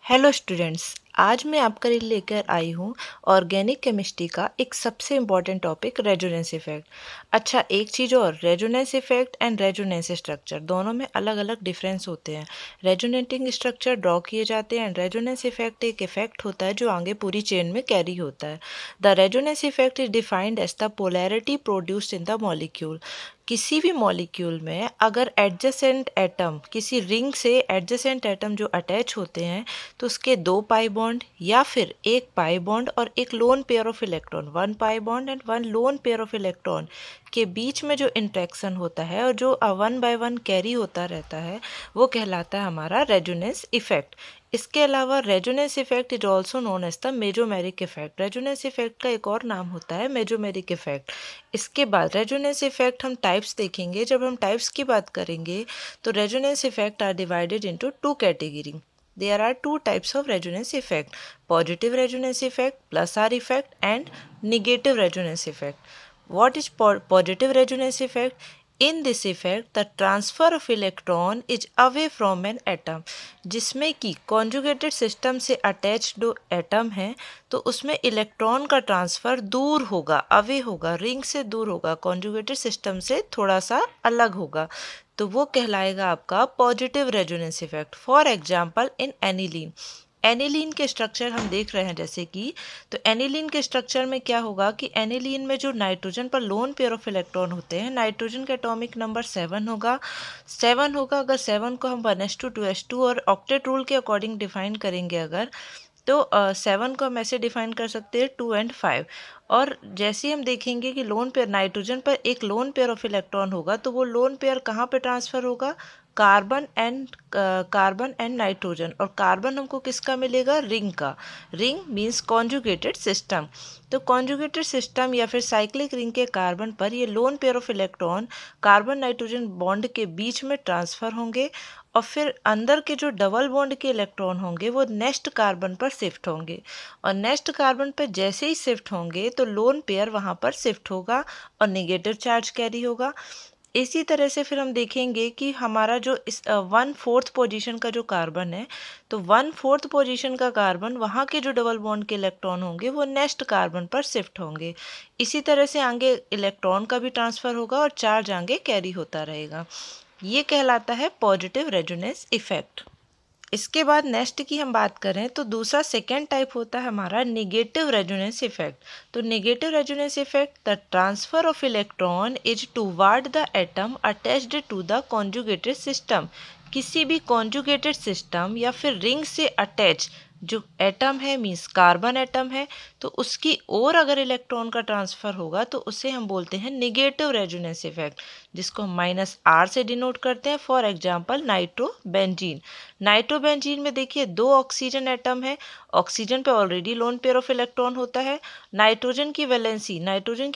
Hello students, आज मैं आपके लिए लेकर आई हूँ ऑर्गेनिक केमिस्ट्री का एक सबसे इम्पॉर्टेंट टॉपिक रेजोनेंस इफेक्ट। अच्छा, एक चीज़ और, resonance effect and resonance structure दोनों में अलग अलग डिफरेंस होते हैं। रेजोनेटिंग स्ट्रक्चर ड्रॉ किए जाते हैं, रेजोनेंस इफेक्ट एक इफेक्ट होता है जो आगे पूरी चेन में कैरी होता है। The resonance effect is defined as the polarity produced in the molecule. किसी भी मॉलिक्यूल में अगर एडजेसेंट एटम, किसी रिंग से एडजेसेंट एटम जो अटैच होते हैं, तो उसके दो पाई बॉन्ड या फिर एक पाई बॉन्ड और एक lone pair of electron, one pi bond and one lone pair of electron के बीच में जो इंट्रैक्शन होता है और जो वन बाय वन कैरी होता रहता है, वो कहलाता है हमारा रेजोनेंस इफेक्ट। इसके अलावा resonance effect is also known as the mesomeric effect. Resonance effect का एक और नाम होता है मेजोमेरिक इफेक्ट। इसके बाद रेजोनेंस इफेक्ट हम टाइप्स देखेंगे। जब हम टाइप्स की बात करेंगे तो resonance effect are divided into two category. There are two types of resonance effect: positive resonance effect, plus R effect, and negative resonance effect. What is positive resonance effect? In this effect, the transfer of electron is away from an atom. जिसमें कि conjugated system से attached जो atom है, तो उसमें electron का transfer दूर होगा, अवे होगा, रिंग से दूर होगा, कॉन्जुगेटेड सिस्टम से थोड़ा सा अलग होगा, तो वो कहलाएगा आपका positive resonance effect. For example in aniline, aniline के स्ट्रक्चर हम देख रहे हैं जैसे कि, तो एनिलीन के स्ट्रक्चर में क्या होगा कि एनिलीन में जो नाइट्रोजन पर लोन पेयर ऑफ इलेक्ट्रॉन होते हैं, नाइट्रोजन का एटॉमिक नंबर 7 होगा। अगर 7 को हम 1s2 2s2 और ऑक्टेट रूल के अकॉर्डिंग डिफाइन करेंगे अगर, तो 7 को हम ऐसे डिफाइन कर सकते हैं 2 एंड 5। और जैसे ही हम देखेंगे कि लोन पेयर, नाइट्रोजन पर एक लोन पेयर ऑफ इलेक्ट्रॉन होगा, तो वो लोन पेयर कहाँ पे ट्रांसफ़र होगा? Carbon and nitrogen. और कार्बन हमको किसका मिलेगा? रिंग का। Ring means conjugated system. तो कॉन्जुगेटेड सिस्टम या फिर साइक्लिक रिंग के कार्बन पर ये lone pair of electron carbon nitrogen bond के बीच में ट्रांसफ़र होंगे और फिर अंदर के जो डबल बॉन्ड के इलेक्ट्रॉन होंगे वो नेक्स्ट कार्बन पर शिफ्ट होंगे, और नेक्स्ट कार्बन पर जैसे ही शिफ्ट होंगे तो लोन पेयर वहाँ पर शिफ्ट होगा और नेगेटिव चार्ज कैरी होगा। इसी तरह से फिर हम देखेंगे कि हमारा जो इस 1/4 पोजीशन का जो कार्बन है, तो 1/4 पोजीशन का कार्बन, वहाँ के जो डबल बॉन्ड के इलेक्ट्रॉन होंगे वो नेक्स्ट कार्बन पर शिफ्ट होंगे। इसी तरह से आगे इलेक्ट्रॉन का भी ट्रांसफ़र होगा और चार्ज आगे कैरी होता रहेगा। ये कहलाता है पॉजिटिव रेजोनेंस इफेक्ट। इसके बाद नेक्स्ट की हम बात करें तो दूसरा सेकेंड टाइप होता है हमारा नेगेटिव रेजोनेंस इफेक्ट। तो negative resonance effect, the transfer of electron is toward the atom attached to the conjugated system. किसी भी कॉन्जुगेटेड सिस्टम या फिर रिंग से अटैच जो एटम है, मीन्स कार्बन एटम है, तो उसकी ओर अगर इलेक्ट्रॉन का ट्रांसफ़र होगा तो उसे हम बोलते हैं नेगेटिव रेजोनेंस इफेक्ट, जिसको हम -R से डिनोट करते हैं। For example nitrobenzene. नाइट्रोबेंजीन में देखिए दो ऑक्सीजन एटम है, ऑक्सीजन पे already lone pair of electron होता है। नाइट्रोजन की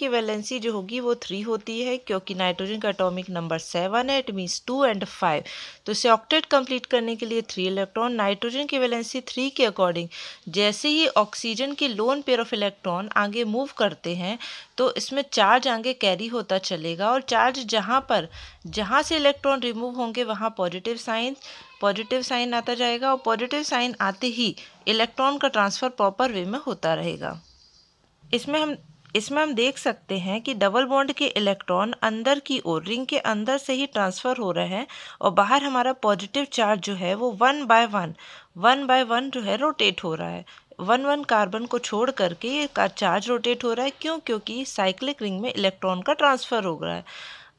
वैलेंसी जो होगी वो 3 होती है, क्योंकि नाइट्रोजन का एटॉमिक नंबर 7 है, इट मीन्स 2 एंड 5। तो इसे ऑक्टेट कंप्लीट करने के लिए 3 इलेक्ट्रॉन, नाइट्रोजन की वैलेंसी 3 के अकॉर्डिंग जैसे ही ऑक्सीजन की लोन पेयर ऑफ इलेक्ट्रॉन आगे मूव करते हैं, तो इसमें चार्ज आगे कैरी होता चलेगा, और चार्ज जहाँ से इलेक्ट्रॉन रिमूव होंगे वहाँ पॉजिटिव साइन आता जाएगा, और पॉजिटिव साइन आते ही इलेक्ट्रॉन का ट्रांसफ़र प्रॉपर वे में होता रहेगा। इसमें हम देख सकते हैं कि डबल बॉन्ड के इलेक्ट्रॉन अंदर की ओर, रिंग के अंदर से ही ट्रांसफ़र हो रहे हैं, और बाहर हमारा पॉजिटिव चार्ज जो है वो वन बाय वन जो है रोटेट हो रहा है। 1 कार्बन को छोड़ करके ये चार्ज रोटेट हो रहा है। क्यों? क्योंकि साइक्लिक रिंग में इलेक्ट्रॉन का ट्रांसफ़र हो रहा है।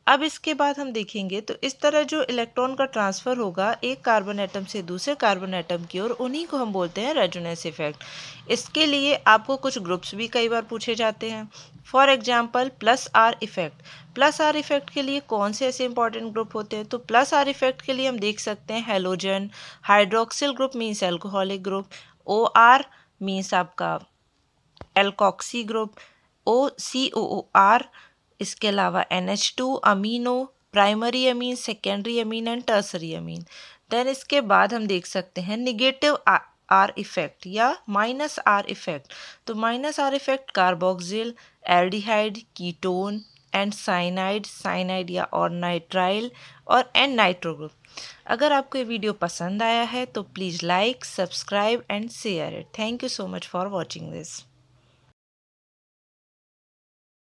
अब इसके बाद हम देखेंगे तो इस तरह जो इलेक्ट्रॉन का ट्रांसफ़र होगा एक कार्बन एटम से दूसरे कार्बन एटम की ओर, उन्हीं को हम बोलते हैं रेजोनेंस इफेक्ट। इसके लिए आपको कुछ ग्रुप्स भी कई बार पूछे जाते हैं। For example +R effect. +R effect के लिए कौन से ऐसे इंपॉर्टेंट ग्रुप होते हैं? तो +R इफेक्ट के लिए हम देख सकते हैं halogen, hydroxyl group means alcoholic group, OR means आपका एल्कोक्सी ग्रुप, OCOOR, इसके अलावा NH2, amino, primary amine, secondary amine and tertiary amine. Then इसके बाद हम देख सकते हैं निगेटिव R इफेक्ट या -R इफेक्ट। तो -R effect carboxyl, aldehyde, ketone, and cyanide या और नाइट्राइल और एंड नाइट्रो ग्रुप। अगर आपको ये वीडियो पसंद आया है तो please like, subscribe and share it. Thank you so much for watching this.